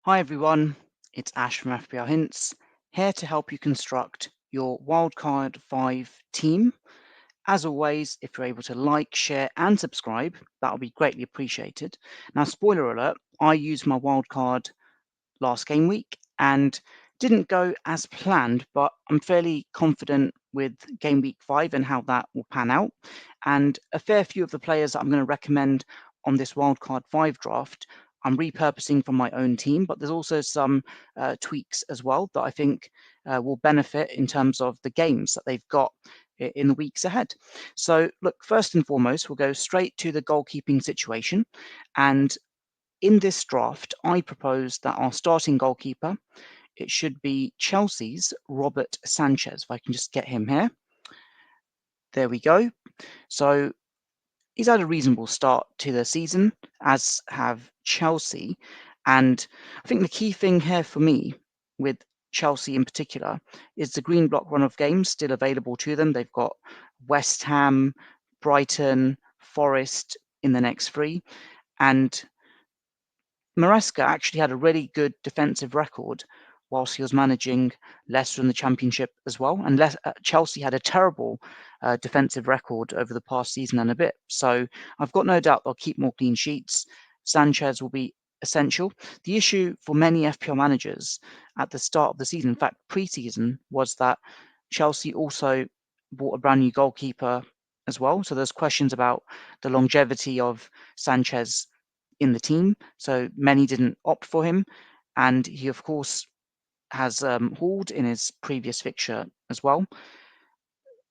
Hi everyone, it's Ash from FPLHINTS, here to help you construct your Wildcard 5 team. As always, if you're able to like, share and subscribe, that will be greatly appreciated. Now, spoiler alert, I used my wildcard last game week and didn't go as planned, but I'm fairly confident with game week 5 and how that will pan out. And a fair few of the players that I'm going to recommend on this wildcard 5 draft I'm repurposing from my own team, but there's also some tweaks as well that I think will benefit in terms of the games that they've got in the weeks ahead. So, look, first and foremost, we'll go straight to the goalkeeping situation. And in this draft, I propose that our starting goalkeeper, it should be Chelsea's Robert Sanchez. If I can just get him here. There we go. So he's had a reasonable start to the season, as have Chelsea. And I think the key thing here for me with Chelsea in particular is the green block run of games still available to them. They've got West Ham, Brighton, Forest in the next three. And Maresca actually had a really good defensive record whilst he was managing Leicester in the Championship as well. And Chelsea had a terrible defensive record over the past season and a bit. So I've got no doubt they'll keep more clean sheets. Sanchez will be essential. The issue for many FPL managers at the start of the season, in fact, pre-season, was that Chelsea also bought a brand new goalkeeper as well. So there's questions about the longevity of Sanchez in the team. So many didn't opt for him. And he, of course, has hauled in his previous fixture as well.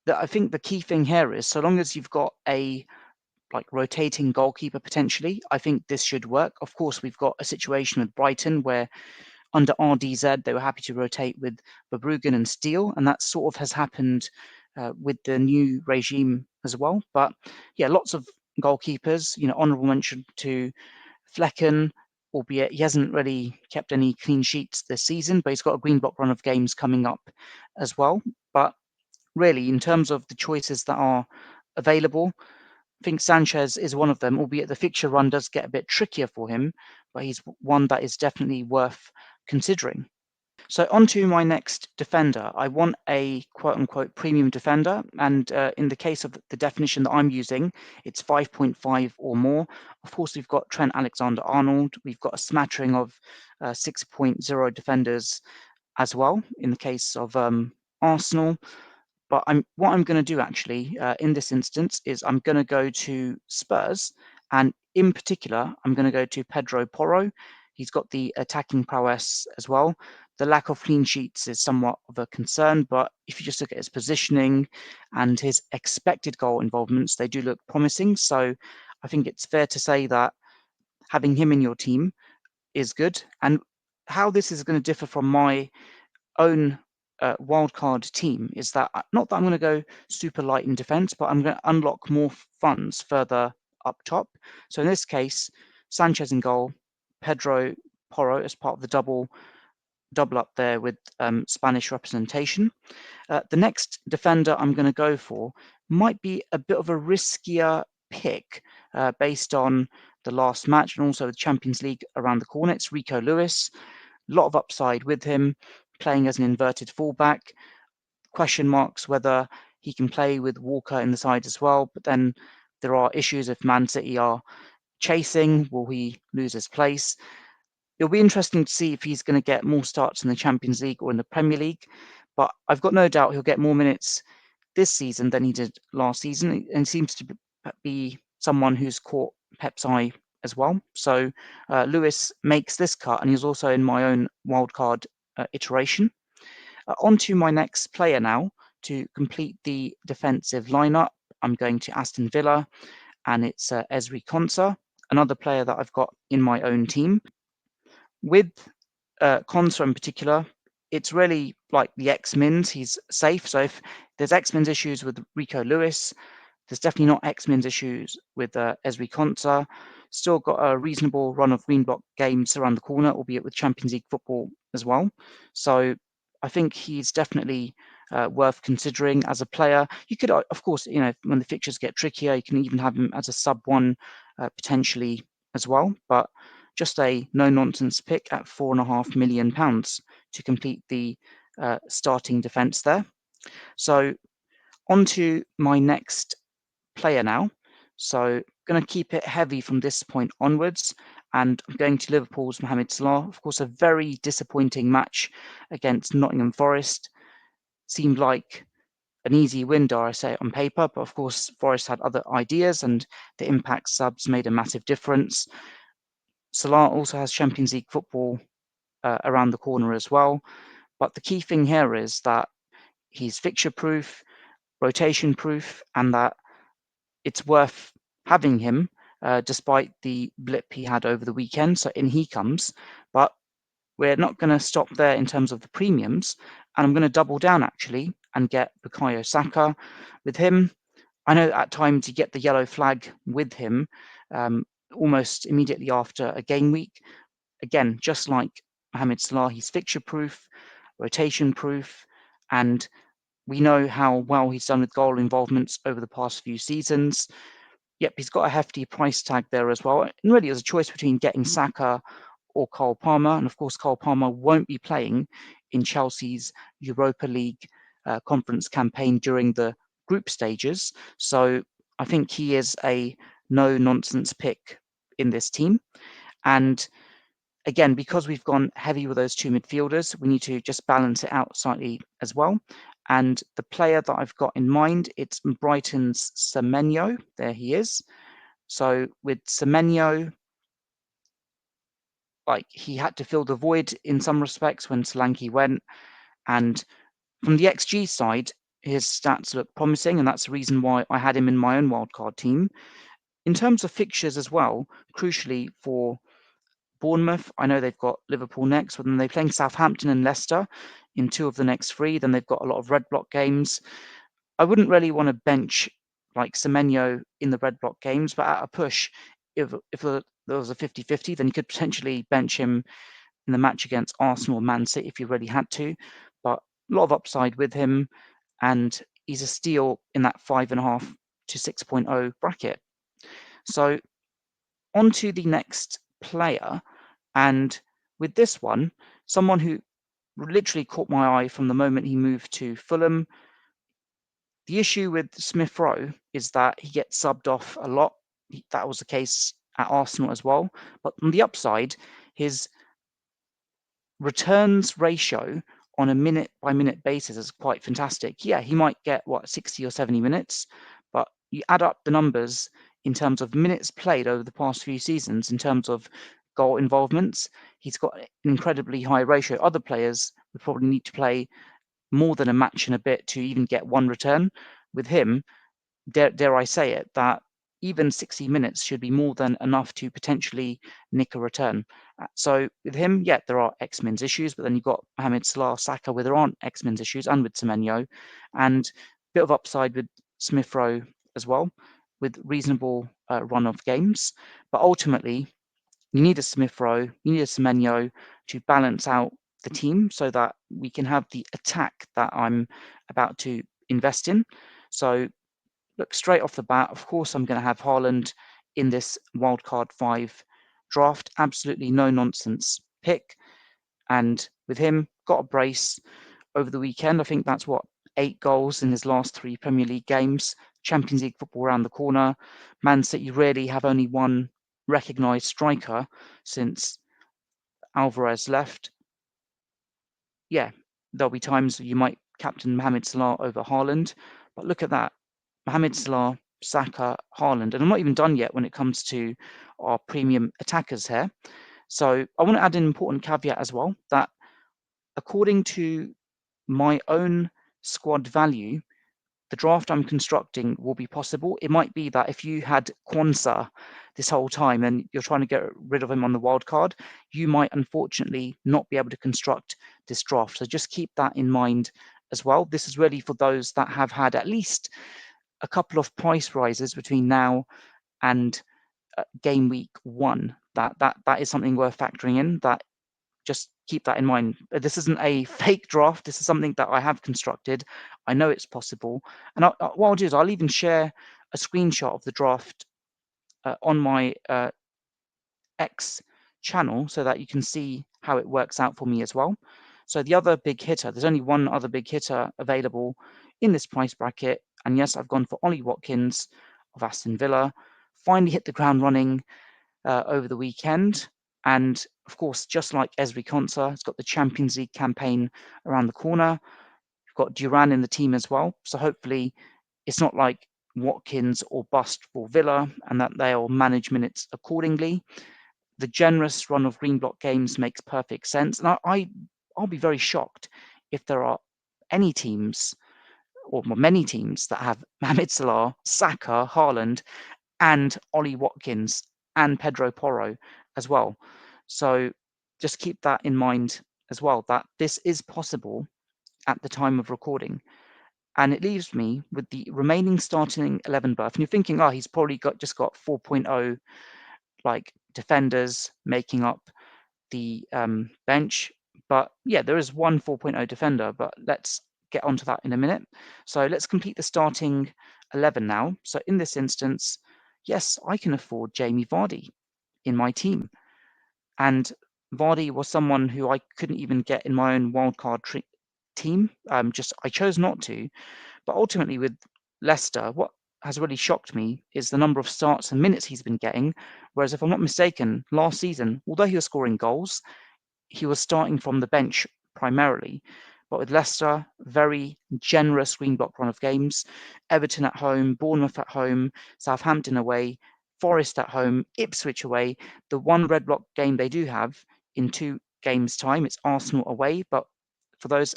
I think the key thing here is so long as you've got a rotating goalkeeper potentially, I think this should work. Of course, we've got a situation with Brighton where under RDZ they were happy to rotate with Verbruggen and Steele, and that sort of has happened with the new regime as well. But yeah, lots of goalkeepers. Honourable mention to Flecken, albeit he hasn't really kept any clean sheets this season, but he's got a green block run of games coming up as well. But really, in terms of the choices that are available, I think Sanchez is one of them, albeit the fixture run does get a bit trickier for him, but he's one that is definitely worth considering. So on to my next defender. I want a quote-unquote premium defender, and in the case of the definition that I'm using, it's 5.5 or more. Of course, we've got Trent Alexander-Arnold. We've got a smattering of 6.0 defenders as well in the case of Arsenal. But what I'm going to do actually in this instance is I'm going to go to Spurs, and in particular, I'm going to go to Pedro Porro. He's got the attacking prowess as well. The lack of clean sheets is somewhat of a concern, but if you just look at his positioning and his expected goal involvements, they do look promising. So I think it's fair to say that having him in your team is good. And how this is going to differ from my own wildcard team is that not that I'm going to go super light in defense, but I'm going to unlock more funds further up top. So in this case, Sanchez in goal, Pedro Porro as part of the double up there with Spanish representation. The next defender I'm going to go for might be a bit of a riskier pick based on the last match and also the Champions League around the corner. It's Rico Lewis. A lot of upside with him, playing as an inverted fullback. Question marks whether he can play with Walker in the side as well. But then there are issues if Man City are chasing. Will he lose his place? It'll be interesting to see if he's going to get more starts in the Champions League or in the Premier League. But I've got no doubt he'll get more minutes this season than he did last season, and seems to be someone who's caught Pep's eye as well. So Lewis makes this cut, and he's also in my own wildcard iteration. On to my next player now to complete the defensive lineup. I'm going to Aston Villa, and it's Ezri Konsa, another player that I've got in my own team. With Konsa in particular, it's really like the X-Mins. He's safe. So if there's X-Mins issues with Rico Lewis, there's definitely not X-Men's issues with Ezri Konsa. Still got a reasonable run of green block games around the corner, albeit with Champions League football as well. So I think he's definitely worth considering as a player. You could, of course, when the fixtures get trickier, you can even have him as a sub one potentially as well. But just a no-nonsense pick at £4.5 million to complete the starting defence there. So on to my next player now. So going to keep it heavy from this point onwards, and I'm going to Liverpool's Mohamed Salah. Of course, a very disappointing match against Nottingham Forest. Seemed like an easy win, dare I say, on paper, but of course Forest had other ideas, and the impact subs made a massive difference. Salah also has Champions League football around the corner as well, but the key thing here is that he's fixture proof, rotation proof, and that it's worth having him despite the blip he had over the weekend. So in he comes, but we're not going to stop there in terms of the premiums, and I'm going to double down actually and get Bukayo Saka. With him, I know at times you get the yellow flag with him almost immediately after a game week. Again, just like Mohamed Salah, he's fixture proof, rotation proof, and we know how well he's done with goal involvements over the past few seasons. Yep, he's got a hefty price tag there as well. And really, it was a choice between getting Saka or Cole Palmer. And of course, Cole Palmer won't be playing in Chelsea's Europa League conference campaign during the group stages. So I think he is a no-nonsense pick in this team. And again, because we've gone heavy with those two midfielders, we need to just balance it out slightly as well. And the player that I've got in mind, it's Brighton's Semenyo. There he is. So with Semenyo, like he had to fill the void in some respects when Solanke went. And from the XG side, his stats look promising, and that's the reason why I had him in my own wildcard team. In terms of fixtures as well, crucially for Bournemouth, I know they've got Liverpool next, but then they're playing Southampton and Leicester in 2 of the next 3. Then they've got a lot of red block games. I wouldn't really want to bench like Semenyo in the red block games, but at a push, if there was a 50-50, then you could potentially bench him in the match against Arsenal or Man City if you really had to. But a lot of upside with him, and he's a steal in that 5.5 to 6.0 bracket. So on to the next player, and with this one, someone who literally caught my eye from the moment he moved to Fulham. The issue with Smith Rowe is that he gets subbed off a lot. That was the case at Arsenal as well. But on the upside, his returns ratio on a minute-by-minute basis is quite fantastic. Yeah, he might get, 60 or 70 minutes, but you add up the numbers in terms of minutes played over the past few seasons, in terms of goal involvements, he's got an incredibly high ratio. Other players would probably need to play more than a match and a bit to even get one return. With him, dare I say it, that even 60 minutes should be more than enough to potentially nick a return. So with him, yeah, there are X-Men's issues, but then you've got Mohamed Salah, Saka, where there aren't X-Men's issues, and with Semenyo, and a bit of upside with Smith Rowe as well, with reasonable run of games. But ultimately, you need a Smith Rowe, you need a Semenyo to balance out the team so that we can have the attack that I'm about to invest in. So look, straight off the bat, of course, I'm going to have Haaland in this Wildcard 5 draft. Absolutely no nonsense pick. And with him, got a brace over the weekend. I think that's 8 goals in his last 3 Premier League games. Champions League football around the corner. Man City really have only one recognised striker since Alvarez left. Yeah, there'll be times you might captain Mohamed Salah over Haaland, but look at that. Mohamed Salah, Saka, Haaland, and I'm not even done yet when it comes to our premium attackers here. So I want to add an important caveat as well, that according to my own squad value, the draft I'm constructing will be possible. It might be that if you had Kwanzaa this whole time and you're trying to get rid of him on the wild card, you might unfortunately not be able to construct this draft. So just keep that in mind as well. This is really for those that have had at least a couple of price rises between now and game week 1. That is something worth factoring in. That just keep that in mind. This isn't a fake draft. This is something that I have constructed. I know it's possible. And what I'll do is I'll even share a screenshot of the draft on my X channel so that you can see how it works out for me as well. So the other big hitter, there's only one other big hitter available in this price bracket. And yes, I've gone for Ollie Watkins of Aston Villa. Finally hit the ground running over the weekend. And of course, just like Ezri Konsa, it's got the Champions League campaign around the corner. We've got Duran in the team as well. So hopefully it's not like Watkins or bust for Villa and that they'll manage minutes accordingly. The generous run of green block games makes perfect sense. And I'll be very shocked if there are any teams or many teams that have Mohamed Salah, Saka, Haaland, and Ollie Watkins and Pedro Porro as well. So just keep that in mind as well, that this is possible at the time of recording. And it leaves me with the remaining starting 11 berth. And you're thinking, oh, he's probably just got 4.0 like defenders making up the bench. But yeah, there is one 4.0 defender, but let's get onto that in a minute. So let's complete the starting 11 now. So in this instance, yes, I can afford Jamie Vardy in my team. And Vardy was someone who I couldn't even get in my own wildcard team. I chose not to. But ultimately, with Leicester, what has really shocked me is the number of starts and minutes he's been getting. Whereas, if I'm not mistaken, last season, although he was scoring goals, he was starting from the bench primarily. But with Leicester, very generous green block run of games. Everton at home, Bournemouth at home, Southampton away, Forest at home, Ipswich away. The one red block game they do have in 2 games' time, it's Arsenal away. But for those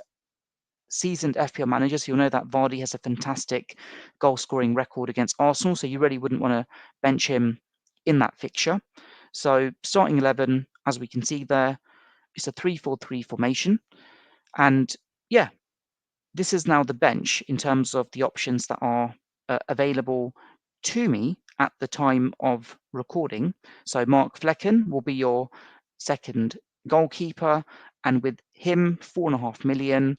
seasoned FPL managers, you'll know that Vardy has a fantastic goal-scoring record against Arsenal, so you really wouldn't want to bench him in that fixture. So starting 11, as we can see there, it's a 3-4-3 formation. And yeah, this is now the bench in terms of the options that are available to me at the time of recording. So Mark Flecken will be your second goalkeeper, and with him, 4.5 million.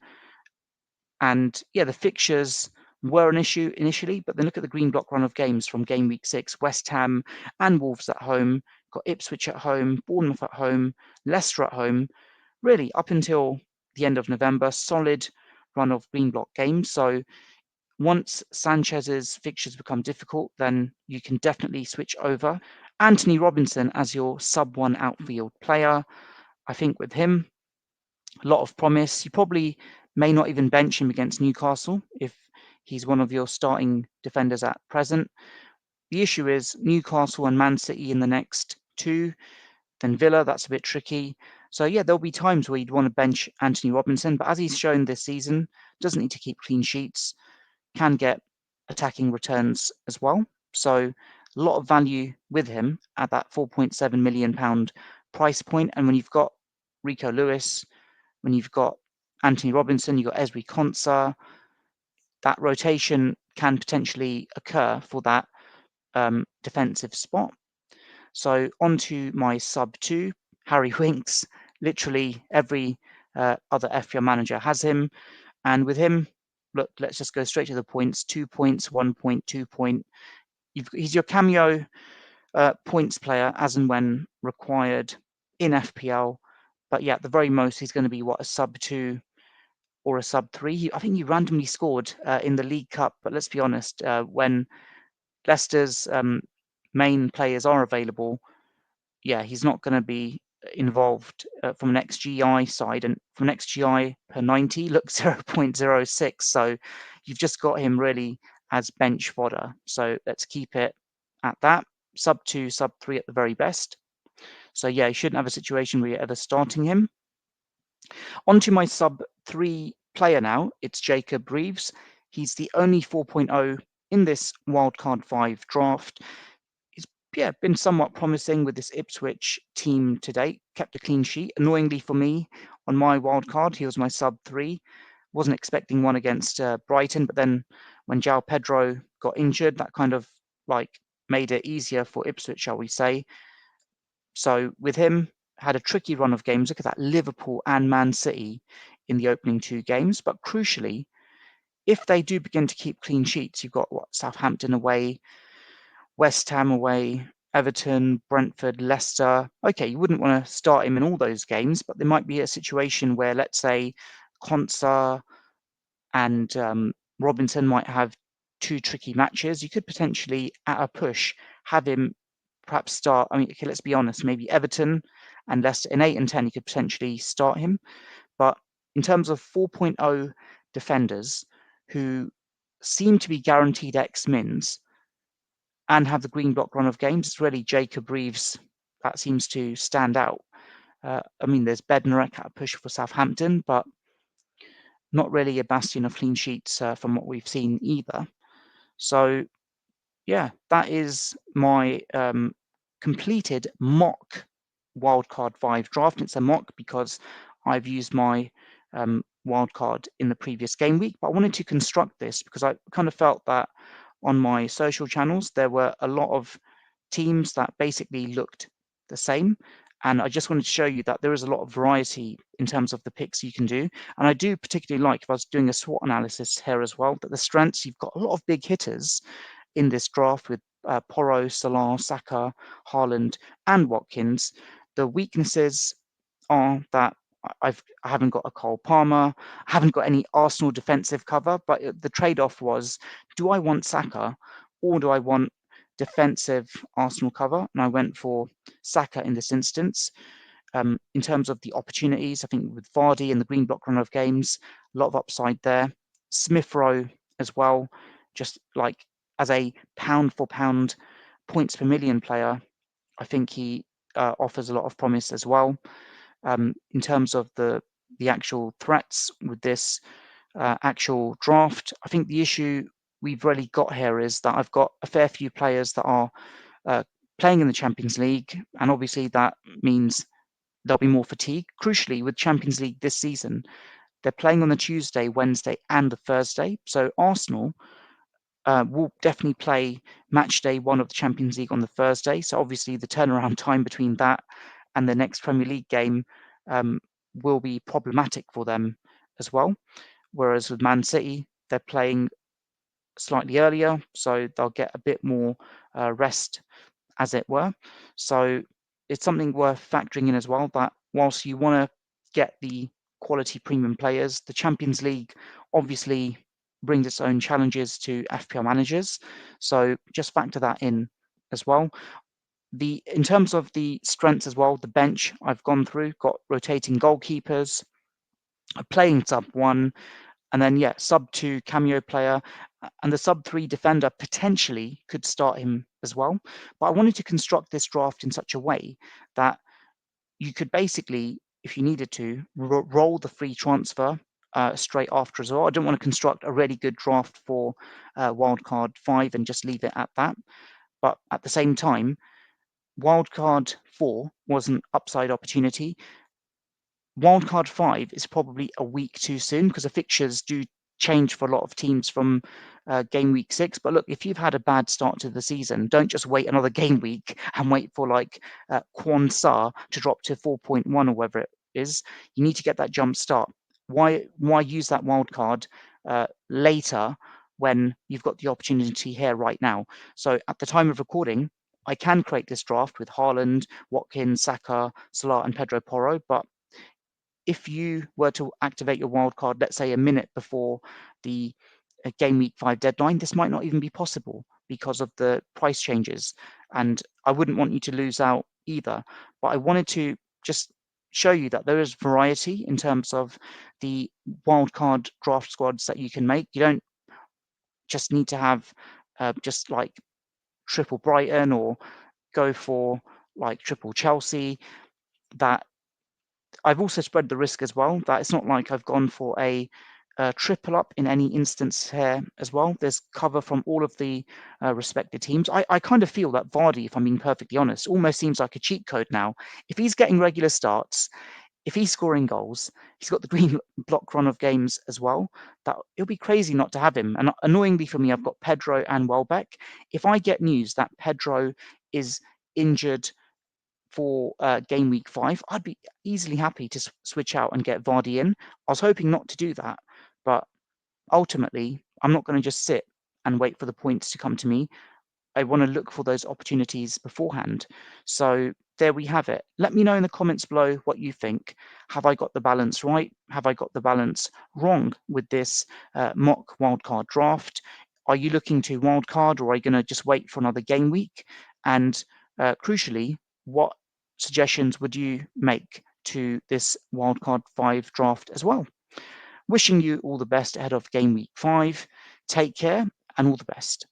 And yeah, the fixtures were an issue initially, but then look at the green block run of games from game week 6. West Ham and Wolves at home, got Ipswich at home, Bournemouth at home, Leicester at home. Really, up until the end of November, solid run of green block games. So once Sanchez's fixtures become difficult, then you can definitely switch over. Anthony Robinson as your sub-1 outfield player. I think with him, a lot of promise. You probably may not even bench him against Newcastle if he's one of your starting defenders at present. The issue is Newcastle and Man City in the next 2, then Villa, that's a bit tricky. So yeah, there'll be times where you'd want to bench Anthony Robinson, but as he's shown this season, doesn't need to keep clean sheets, can get attacking returns as well. So a lot of value with him at that £4.7 million price point. And when you've got Rico Lewis, when you've got Anthony Robinson, you've got Ezri Konsa, that rotation can potentially occur for that defensive spot. So onto my sub 2, Harry Winks. Literally every other FPL manager has him. And with him, look, let's just go straight to the points. 2 points, 1 point, 2 point. He's your cameo points player as and when required in FPL. But yeah, at the very most, he's going to be, a sub 2 or a sub 3. I think he randomly scored in the League Cup, but let's be honest, when Leicester's main players are available, yeah, he's not going to be involved from an XGI side, and from an XGI per 90 looks 0.06. So you've just got him really as bench fodder. So let's keep it at that. Sub 2, sub 3 at the very best. So yeah, you shouldn't have a situation where you're ever starting him. Onto my sub 3 player now. It's Jacob Reeves. He's the only 4.0 in this Wildcard 5 draft. He's been somewhat promising with this Ipswich team to date. Kept a clean sheet. Annoyingly for me, on my wildcard, he was my sub 3. Wasn't expecting one against Brighton, but then when João Pedro got injured, that kind of made it easier for Ipswich, shall we say. So with him, had a tricky run of games. Look at that, Liverpool and Man City in the opening 2 games. But crucially, if they do begin to keep clean sheets, you've got Southampton away, West Ham away, Everton, Brentford, Leicester. Okay, you wouldn't want to start him in all those games, but there might be a situation where, let's say, Konsa and Robinson might have 2 tricky matches. You could potentially, at a push, have him perhaps start. I mean, okay, let's be honest, maybe Everton and Leicester in 8 and 10, you could potentially start him. But in terms of 4.0 defenders who seem to be guaranteed X mins and have the green block run of games, it's really Jacob Reeves that seems to stand out. I mean, there's Bednarek at a push for Southampton, but not really a bastion of clean sheets from what we've seen either. So, yeah, that is my completed mock Wildcard 5 draft. It's a mock because I've used my wildcard in the previous game week, but I wanted to construct this because I kind of felt that on my social channels there were a lot of teams that basically looked the same. And I just wanted to show you that there is a lot of variety in terms of the picks you can do. And I do particularly like, if I was doing a SWOT analysis here as well, that the strengths, you've got a lot of big hitters in this draft with Porro, Salah, Saka, Haaland, and Watkins. The weaknesses are that I haven't got a Cole Palmer, I haven't got any Arsenal defensive cover, but the trade-off was, do I want Saka or do I want defensive Arsenal cover? And I went for Saka in this instance. In terms of the opportunities, I think with Vardy and the green block run of games, a lot of upside there. Smith Rowe as well, just like as a pound for pound points per million player, I think he offers a lot of promise as well. In terms of the actual threats with this actual draft, I think the issue we've really got here is that I've got a fair few players that are playing in the Champions League, and obviously that means there'll be more fatigue. Crucially, with Champions League this season, they're playing on the Tuesday, Wednesday, and the Thursday. So Arsenal will definitely play match day 1 of the Champions League on the Thursday. So obviously the turnaround time between that and the next Premier League game will be problematic for them as well. Whereas with Man City, they're playing slightly earlier, so they'll get a bit more rest, as it were. So it's something worth factoring in as well, that whilst you want to get the quality premium players, the Champions League obviously brings its own challenges to FPL managers. So just factor that in as well. In terms of the strengths as well, the bench I've gone through, got rotating goalkeepers, playing sub 1, and then, yeah, sub 2 cameo player, and the sub 3 defender potentially could start him as well. But I wanted to construct this draft in such a way that you could basically, if you needed to, roll the free transfer straight after as well. I didn't want to construct a really good draft for Wildcard 5 and just leave it at that. But at the same time, Wildcard 4 was an upside opportunity. Wildcard 5 is probably a week too soon because the fixtures do change for a lot of teams from game week 6. But look, if you've had a bad start to the season, don't just wait another game week and wait for like Kwanzaa to drop to 4.1 or whatever it is. You need to get that jump start. Why use that wildcard later when you've got the opportunity here right now? So at the time of recording, I can create this draft with Haaland, Watkins, Saka, Salah, and Pedro Porro, but if you were to activate your wildcard, let's say a minute before the game week 5 deadline, this might not even be possible because of the price changes. And I wouldn't want you to lose out either. But I wanted to just show you that there is variety in terms of the wildcard draft squads that you can make. You don't just need to have just like triple Brighton or go for like triple Chelsea. That I've also spread the risk as well, that it's not like I've gone for a triple up in any instance here as well. There's cover from all of the respected teams. I kind of feel that Vardy, if I'm being perfectly honest, almost seems like a cheat code now. If he's getting regular starts, if he's scoring goals, he's got the green block run of games as well, that it'll be crazy not to have him. And annoyingly for me, I've got Pedro and Welbeck. If I get news that Pedro is injured for game week 5, I'd be easily happy to switch out and get Vardy in. I was hoping not to do that, but ultimately, I'm not going to just sit and wait for the points to come to me. I want to look for those opportunities beforehand. So there we have it. Let me know in the comments below what you think. Have I got the balance right? Have I got the balance wrong with this mock wildcard draft? Are you looking to wildcard, or are you going to just wait for another game week? And crucially, what suggestions would you make to this wildcard 5 draft as well? Wishing you all the best ahead of game week 5. Take care and all the best.